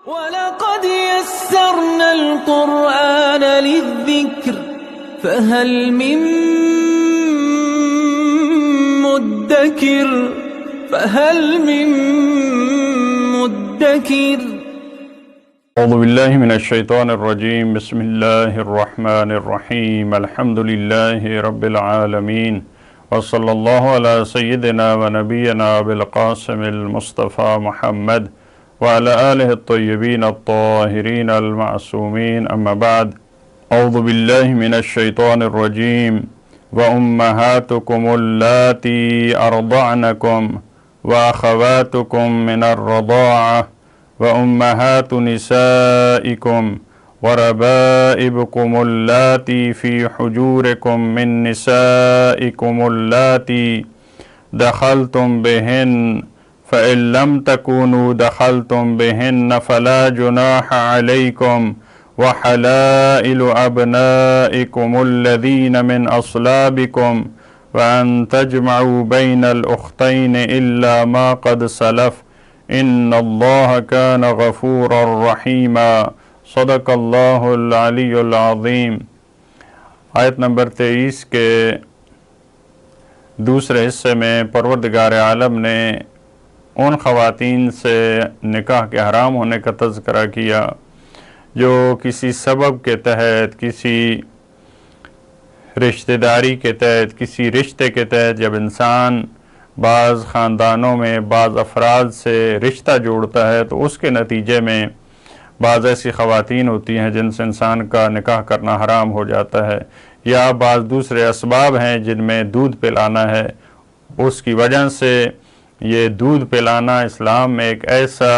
وَلَقَدْ يَسَّرْنَا الْقُرْآنَ لِلذِّكْرِ فَهَلْ مِن مُّدَّكِرٍ أعوذ بالله من الشيطان الرجيم بسم الله الرحمن الرحيم الحمد لله رب العالمين وصلى الله على سيدنا ونبينا بالقاسم المصطفى محمد وعلى آله الطيبين الطاهرين المعصومين أما بعد أعوذ بالله من الشيطان الرجيم وأمهاتكم اللاتي أرضعنكم وأخواتكم من الرضاعة وأمهات نسائكم وربائبكم اللاتي في حجوركم من نسائكم اللاتي دخلتم بهن فإن لم تكونوا دخلتم بهن فلا جناح عليكم وحلائل أبنائكم الذين من أصلابكم وأن تجمعوا بين الأختين إلا ما قد سلف إن الله كان غفورا رحيما صدق اللہ العلی العظیم۔ آیت نمبر 23 کے دوسرے حصے میں پروردگار عالم نے ان خواتین سے نکاح کے حرام ہونے کا تذکرہ کیا جو کسی سبب کے تحت، کسی رشتہ داری کے تحت، کسی رشتے کے تحت جب انسان بعض خاندانوں میں بعض افراد سے رشتہ جوڑتا ہے تو اس کے نتیجے میں بعض ایسی خواتین ہوتی ہیں جن سے انسان کا نکاح کرنا حرام ہو جاتا ہے، یا بعض دوسرے اسباب ہیں جن میں دودھ پلانا ہے۔ اس کی وجہ سے یہ دودھ پلانا اسلام میں ایک ایسا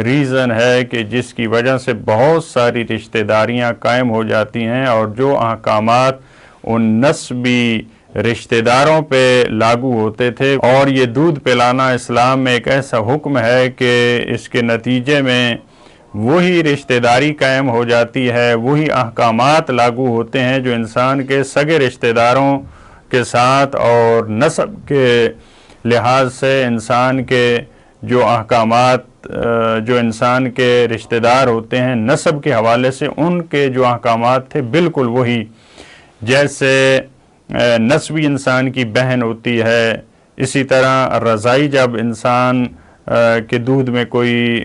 ریزن ہے کہ جس کی وجہ سے بہت ساری رشتہ داریاں قائم ہو جاتی ہیں، اور جو احکامات ان نسبی رشتہ داروں پہ لاگو ہوتے تھے، اور یہ دودھ پلانا اسلام میں ایک ایسا حکم ہے کہ اس کے نتیجے میں وہی رشتہ داری قائم ہو جاتی ہے، وہی احکامات لاگو ہوتے ہیں جو انسان کے سگے رشتہ داروں کے ساتھ اور نسب کے لحاظ سے انسان کے جو احکامات جو انسان کے رشتہ دار ہوتے ہیں نسب کے حوالے سے ان کے جو احکامات تھے بالکل وہی، جیسے نسبی انسان کی بہن ہوتی ہے، اسی طرح رضائی جب انسان کے دودھ میں کوئی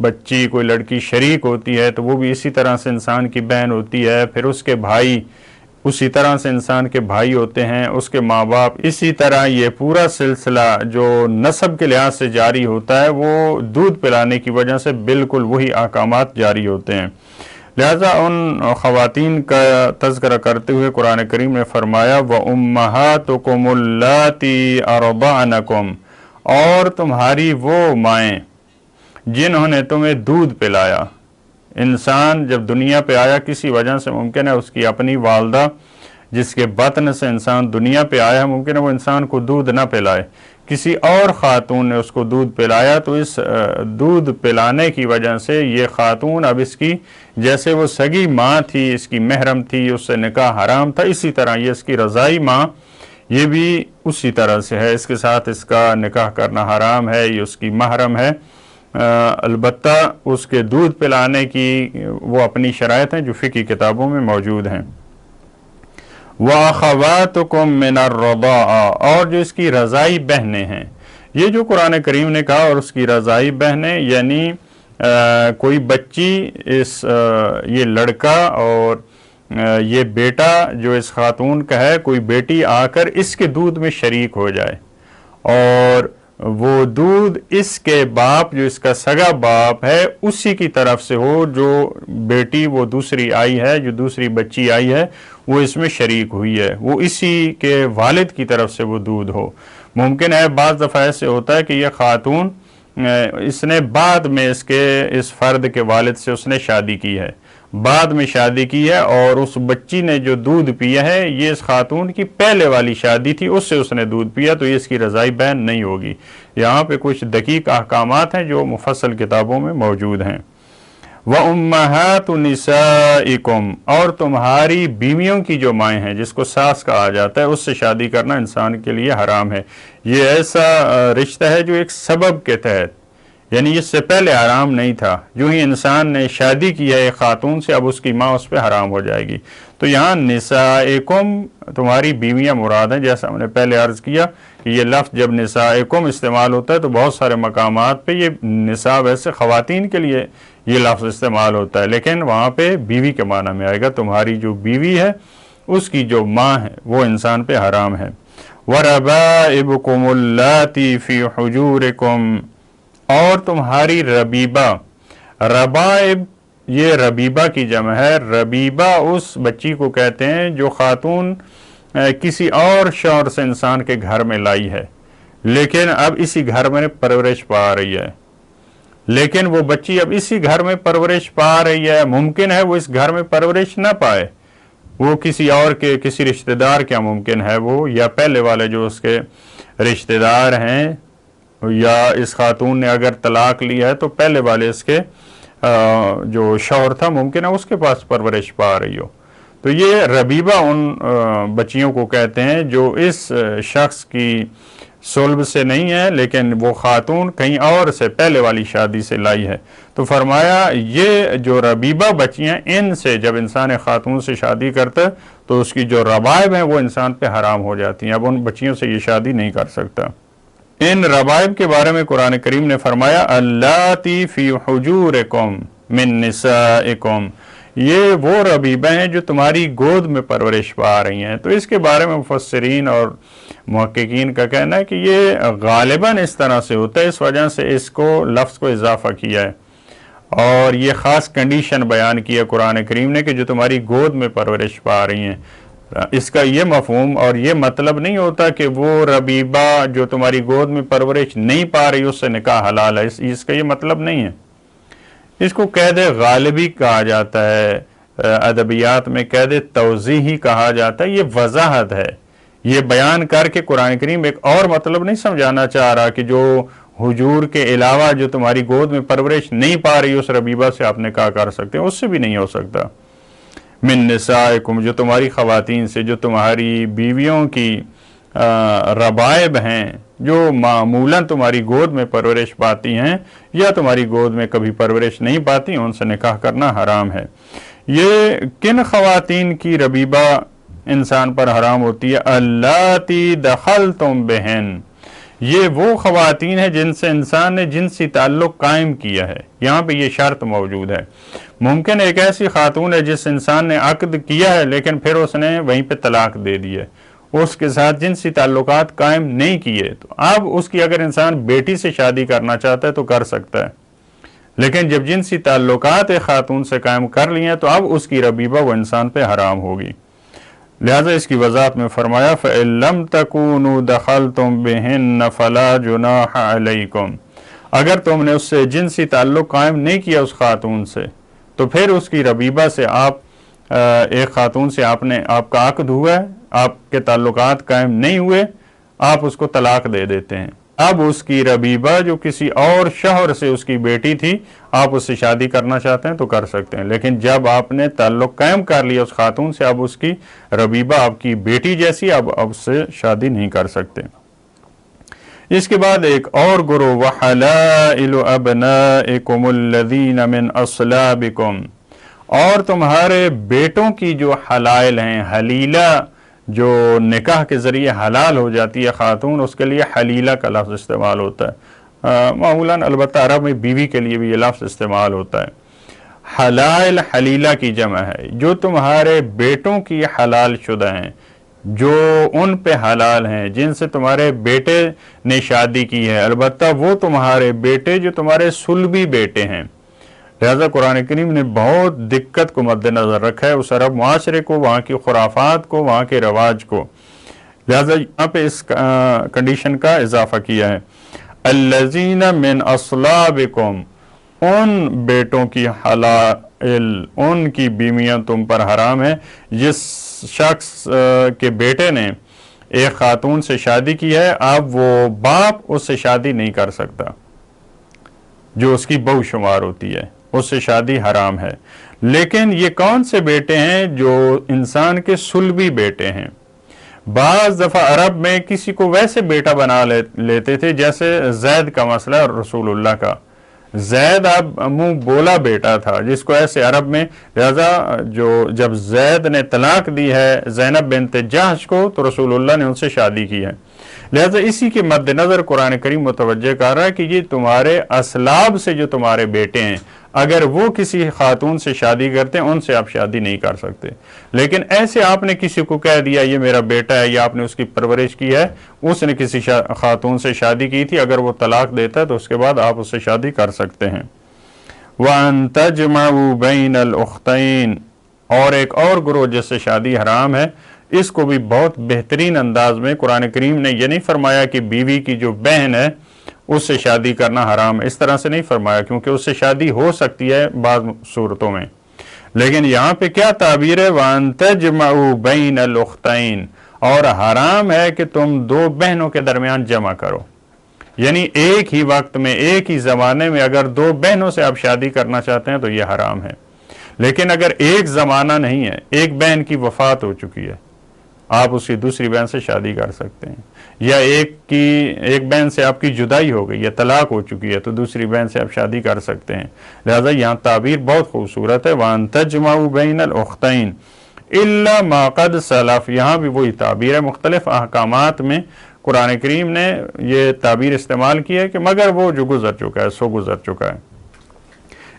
بچی کوئی لڑکی شریک ہوتی ہے تو وہ بھی اسی طرح سے انسان کی بہن ہوتی ہے، پھر اس کے بھائی اسی طرح سے انسان کے بھائی ہوتے ہیں، اس کے ماں باپ، اسی طرح یہ پورا سلسلہ جو نسب کے لحاظ سے جاری ہوتا ہے وہ دودھ پلانے کی وجہ سے بالکل وہی احکامات جاری ہوتے ہیں۔ لہذا ان خواتین کا تذکرہ کرتے ہوئے قرآن کریم نے فرمایا وَأُمَّهَاتُكُمُ اللَّاتِي أَرْضَعْنَكُمْ، اور تمہاری وہ مائیں جنہوں نے تمہیں دودھ پلایا۔ انسان جب دنیا پہ آیا کسی وجہ سے ممکن ہے اس کی اپنی والدہ جس کے بطن سے انسان دنیا پہ آیا ممکن ہے وہ انسان کو دودھ نہ پلائے، کسی اور خاتون نے اس کو دودھ پلایا، تو اس دودھ پلانے کی وجہ سے یہ خاتون اب اس کی جیسے وہ سگی ماں تھی، اس کی محرم تھی، اس سے نکاح حرام تھا، اسی طرح یہ اس کی رضائی ماں یہ بھی اسی طرح سے ہے، اس کے ساتھ اس کا نکاح کرنا حرام ہے، یہ اس کی محرم ہے۔ البتہ اس کے دودھ پلانے کی وہ اپنی شرائط ہیں جو فقہی کتابوں میں موجود ہیں۔ وَأَخَوَاتُكُم مِّنَ الرَّضَاعَةِ، اور جو اس کی رضائی بہنیں ہیں، یہ جو قرآن کریم نے کہا اور اس کی رضائی بہنیں یعنی کوئی بچی یہ لڑکا اور یہ بیٹا جو اس خاتون کا ہے، کوئی بیٹی آ کر اس کے دودھ میں شریک ہو جائے اور وہ دودھ اس کے باپ جو اس کا سگا باپ ہے اسی کی طرف سے ہو، جو بیٹی وہ دوسری آئی ہے، جو دوسری بچی آئی ہے وہ اس میں شریک ہوئی ہے، وہ اسی کے والد کی طرف سے وہ دودھ ہو۔ ممکن ہے بعض دفعہ ایسے ہوتا ہے کہ یہ خاتون اس نے بعد میں اس فرد کے والد سے اس نے شادی کی ہے، بعد میں شادی کی ہے، اور اس بچی نے جو دودھ پیا ہے یہ اس خاتون کی پہلے والی شادی تھی، اس سے اس نے دودھ پیا، تو یہ اس کی رضائی بہن نہیں ہوگی۔ یہاں پہ کچھ دقیق احکامات ہیں جو مفصل کتابوں میں موجود ہیں۔ وَأُمَّهَاتُ نِسَائِكُمْ، اور تمہاری بیویوں کی جو مائیں ہیں جس کو ساس کہا جاتا ہے، اس سے شادی کرنا انسان کے لیے حرام ہے۔ یہ ایسا رشتہ ہے جو ایک سبب کے تحت یعنی اس سے پہلے حرام نہیں تھا، جو ہی انسان نے شادی کی ہے ایک خاتون سے اب اس کی ماں اس پہ حرام ہو جائے گی۔ تو یہاں نسائکم تمہاری بیویاں مراد ہیں، جیسا ہم نے پہلے عرض کیا کہ یہ لفظ جب نسائکم استعمال ہوتا ہے تو بہت سارے مقامات پہ یہ نساء ویسے خواتین کے لیے یہ لفظ استعمال ہوتا ہے، لیکن وہاں پہ بیوی کے معنی میں آئے گا، تمہاری جو بیوی ہے اس کی جو ماں ہے وہ انسان پہ حرام ہے۔ وَرَبَائِبُكُمُ اللَّاتِي فِي حُجُورِكُمْ، اور تمہاری ربیبہ، ربائب یہ ربیبہ کی جمع ہے، ربیبہ اس بچی کو کہتے ہیں جو خاتون کسی اور شوہر سے انسان کے گھر میں لائی ہے لیکن اب اسی گھر میں پرورش پا رہی ہے، لیکن وہ بچی اب اسی گھر میں پرورش پا رہی ہے، ممکن ہے وہ اس گھر میں پرورش نہ پائے، وہ کسی اور کے کسی رشتہ دار کیا ممکن ہے وہ، یا پہلے والے جو اس کے رشتہ دار ہیں، یا اس خاتون نے اگر طلاق لیا ہے تو پہلے والے اس کے جو شوہر تھا ممکن ہے اس کے پاس پرورش پا رہی ہو۔ تو یہ ربیبہ ان بچیوں کو کہتے ہیں جو اس شخص کی صلب سے نہیں ہے لیکن وہ خاتون کہیں اور سے پہلے والی شادی سے لائی ہے۔ تو فرمایا یہ جو ربیبہ بچیاں ان سے جب انسان خاتون سے شادی کرتا ہے تو اس کی جو ربائب ہیں وہ انسان پہ حرام ہو جاتی ہیں، اب ان بچیوں سے یہ شادی نہیں کر سکتا۔ ان ربائب کے بارے میں قرآن کریم نے فرمایا اللاتی فی حجورکم من نسائکم، یہ وہ ربیبہ ہیں جو تمہاری گود میں پرورش پا رہی ہیں۔ تو اس کے بارے میں مفسرین اور محققین کا کہنا ہے کہ یہ غالباً اس طرح سے ہوتا ہے، اس وجہ سے اس کو لفظ کو اضافہ کیا ہے اور یہ خاص کنڈیشن بیان کی ہے قرآن کریم نے کہ جو تمہاری گود میں پرورش پا رہی ہیں۔ اس کا یہ مفہوم اور یہ مطلب نہیں ہوتا کہ وہ ربیبہ جو تمہاری گود میں پرورش نہیں پا رہی اس سے نکاح حلال ہے، اس کا یہ مطلب نہیں ہے۔ اس کو قید غالبی کہا جاتا ہے، ادبیات میں قید توضیحی کہا جاتا ہے، یہ وضاحت ہے، یہ بیان کر کے قرآن کریم ایک اور مطلب نہیں سمجھانا چاہ رہا کہ جو حجور کے علاوہ جو تمہاری گود میں پرورش نہیں پا رہی اس ربیبہ سے آپ نکاح کر سکتے ہیں، اس سے بھی نہیں ہو سکتا۔ من نسائکم، جو تمہاری خواتین سے، جو تمہاری بیویوں کی ربائب ہیں جو معمولاً تمہاری گود میں پرورش پاتی ہیں یا تمہاری گود میں کبھی پرورش نہیں پاتی، ان سے نکاح کرنا حرام ہے۔ یہ کن خواتین کی ربیبہ انسان پر حرام ہوتی ہے؟ اللاتی دخلتم بہن، یہ وہ خواتین ہیں جن سے انسان نے جنسی تعلق قائم کیا ہے۔ یہاں پہ یہ شرط موجود ہے، ممکن ایک ایسی خاتون ہے جس انسان نے عقد کیا ہے لیکن پھر اس نے وہیں پہ طلاق دے دی ہے، اس کے ساتھ جنسی تعلقات قائم نہیں کیے، تو اب اس کی اگر انسان بیٹی سے شادی کرنا چاہتا ہے تو کر سکتا ہے، لیکن جب جنسی تعلقات ایک خاتون سے قائم کر لی ہیں تو اب اس کی ربیبہ وہ انسان پہ حرام ہوگی۔ لہذا اس کی وضاحت میں فرمایا فَإِن لَمْ تَكُونُوا دَخَلْتُمْ بِهِنَّ فَلَا جُنَاحَ عَلَيْكُمْ، اگر تم نے اس سے جنسی تعلق قائم نہیں کیا اس خاتون سے تو پھر اس کی ربیبہ سے آپ ایک خاتون سے آپ کا عقد ہوا ہے، آپ کے تعلقات قائم نہیں ہوئے، آپ اس کو طلاق دے دیتے ہیں، اب اس کی ربیبہ جو کسی اور شوہر سے اس کی بیٹی تھی آپ اس سے شادی کرنا چاہتے ہیں تو کر سکتے ہیں، لیکن جب آپ نے تعلق قائم کر لیا اس خاتون سے اب اس کی ربیبہ آپ کی بیٹی جیسی، اب اس سے شادی نہیں کر سکتے۔ اس کے بعد ایک اور گروہ وَحَلَائِلُ أَبْنَائِكُمُ الَّذِينَ مِنْ أَصْلَابِكُمْ، اور تمہارے بیٹوں کی جو حلائل ہیں، حلیلہ جو نکاح کے ذریعے حلال ہو جاتی ہے خاتون، اس کے لیے حلیلہ کا لفظ استعمال ہوتا ہے، معمولاً البتہ عرب میں بیوی کے لیے بھی یہ لفظ استعمال ہوتا ہے۔ حلائل حلیلہ کی جمع ہے، جو تمہارے بیٹوں کی حلال شدہ ہیں، جو ان پہ حلال ہیں، جن سے تمہارے بیٹے نے شادی کی ہے، البتہ وہ تمہارے بیٹے جو تمہارے صلبی بیٹے ہیں۔ لہذا قرآن کریم نے بہت دقت کو مد نظر رکھا ہے اس عرب معاشرے کو، وہاں کی خرافات کو، وہاں کے رواج کو، لہذا یہاں پہ اس کنڈیشن کا اضافہ کیا ہے۔ الذین من اصلابکم، ان بیٹوں کی حلائل، ان کی بیویاں تم پر حرام ہیں جس شخص کے بیٹے نے ایک خاتون سے شادی کی ہے، اب وہ باپ اس سے شادی نہیں کر سکتا، جو اس کی بہو شمار ہوتی ہے، اس سے شادی حرام ہے۔ لیکن یہ کون سے بیٹے ہیں؟ جو انسان کے صلبی بیٹے ہیں۔ بعض دفعہ عرب میں کسی کو ویسے بیٹا بنا لیتے تھے جیسے زید کا مسئلہ اور رسول اللہ کا، زید اب منہ بولا بیٹا تھا جس کو ایسے عرب میں، لہذا جب زید نے طلاق دی ہے زینب بنت جحش کو تو رسول اللہ نے ان سے شادی کی ہے، لہذا اسی کے مد نظر قرآن کریم متوجہ کر رہا ہے کہ یہ تمہارے اسلاب سے جو تمہارے بیٹے ہیں اگر وہ کسی خاتون سے شادی کرتے ہیں ان سے آپ شادی نہیں کر سکتے، لیکن ایسے آپ نے کسی کو کہہ دیا یہ میرا بیٹا ہے یا آپ نے اس کی پرورش کی ہے، اس نے کسی خاتون سے شادی کی تھی، اگر وہ طلاق دیتا ہے تو اس کے بعد آپ اس سے شادی کر سکتے ہیں۔ وَأَن تَجْمَعُوا بَيْنَ الْأُخْتَيْنِ، اور ایک اور گروہ جس سے شادی حرام ہے، اس کو بھی بہت بہترین انداز میں قرآن کریم نے یہ نہیں فرمایا کہ بیوی کی جو بہن ہے اس سے شادی کرنا حرام ہے، اس طرح سے نہیں فرمایا، کیونکہ اس سے شادی ہو سکتی ہے بعض صورتوں میں، لیکن یہاں پہ کیا تعبیر ہے، وَأَن تَجْمَعُوا بَيْنَ الْأُخْتَيْنِ، اور حرام ہے کہ تم دو بہنوں کے درمیان جمع کرو، یعنی ایک ہی وقت میں ایک ہی زمانے میں اگر دو بہنوں سے آپ شادی کرنا چاہتے ہیں تو یہ حرام ہے، لیکن اگر ایک زمانہ نہیں ہے، ایک بہن کی وفات ہو چکی ہے، آپ اس کی دوسری بہن سے شادی کر سکتے ہیں، یا ایک بہن سے آپ کی جدائی ہو گئی یا طلاق ہو چکی ہے تو دوسری بہن سے آپ شادی کر سکتے ہیں، لہذا یہاں تعبیر بہت خوبصورت ہے، وَأَن تَجْمَعُوا بَيْنَ الْأُخْتَيْنِ إِلَّا مَا قَدْ سَلَفَ، یہاں بھی وہی تعبیر ہے، مختلف احکامات میں قرآن کریم نے یہ تعبیر استعمال کی ہے کہ مگر وہ جو گزر چکا ہے سو گزر چکا ہے،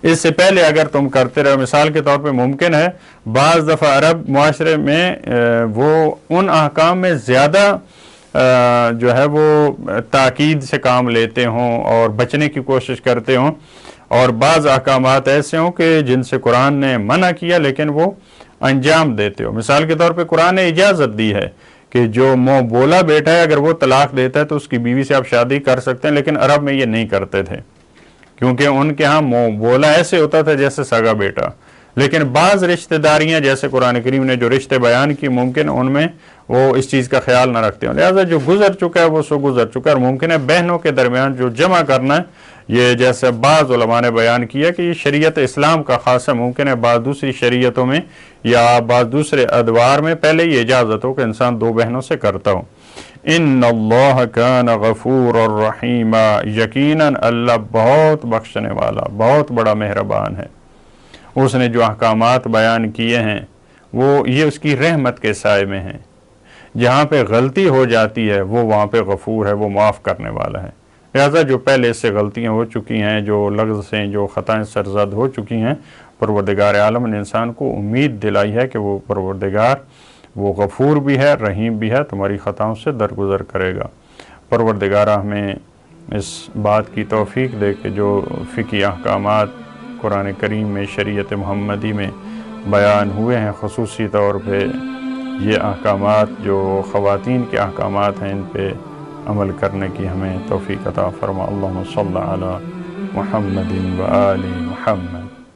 اس سے پہلے اگر تم کرتے رہو، مثال کے طور پہ ممکن ہے بعض دفعہ عرب معاشرے میں وہ ان احکام میں زیادہ جو ہے وہ تاکید سے کام لیتے ہوں اور بچنے کی کوشش کرتے ہوں، اور بعض احکامات ایسے ہوں کہ جن سے قرآن نے منع کیا لیکن وہ انجام دیتے ہو، مثال کے طور پہ قرآن نے اجازت دی ہے کہ جو منہ بولا بیٹا ہے اگر وہ طلاق دیتا ہے تو اس کی بیوی سے آپ شادی کر سکتے ہیں، لیکن عرب میں یہ نہیں کرتے تھے کیونکہ ان کے ہاں منہ بولا ایسے ہوتا تھا جیسے سگا بیٹا، لیکن بعض رشتہ داریاں جیسے قرآن کریم نے جو رشتے بیان کی ممکن ان میں وہ اس چیز کا خیال نہ رکھتے ہیں، لہذا جو گزر چکا ہے وہ سو گزر چکا ہے، اور ممکن ہے بہنوں کے درمیان جو جمع کرنا ہے یہ جیسے بعض علماء نے بیان کیا کہ یہ شریعت اسلام کا خاص ہے، ممکن ہے بعض دوسری شریعتوں میں یا بعض دوسرے ادوار میں پہلے یہ اجازت ہو کہ انسان دو بہنوں سے کرتا ہو۔ ان اللہ کان غفور الرحیم، یقیناً اللہ بہت بخشنے والا بہت بڑا مہربان ہے، اس نے جو احکامات بیان کیے ہیں وہ یہ اس کی رحمت کے سائے میں ہیں، جہاں پہ غلطی ہو جاتی ہے وہ وہاں پہ غفور ہے، وہ معاف کرنے والا ہے، لہذا جو پہلے اس سے غلطیاں ہو چکی ہیں، جو لغز سے جو خطائیں سرزد ہو چکی ہیں، پروردگار عالم نے انسان کو امید دلائی ہے کہ وہ پروردگار وہ غفور بھی ہے رحیم بھی ہے، تمہاری خطاؤں سے درگزر کرے گا۔ پروردگارہ ہمیں اس بات کی توفیق دے کہ جو فقہی احکامات قرآن کریم میں شریعت محمدی میں بیان ہوئے ہیں، خصوصی طور پہ یہ احکامات جو خواتین کے احکامات ہیں، ان پہ عمل کرنے کی ہمیں توفیق عطا فرما۔ اللہم صلی علی محمد و آل محمد۔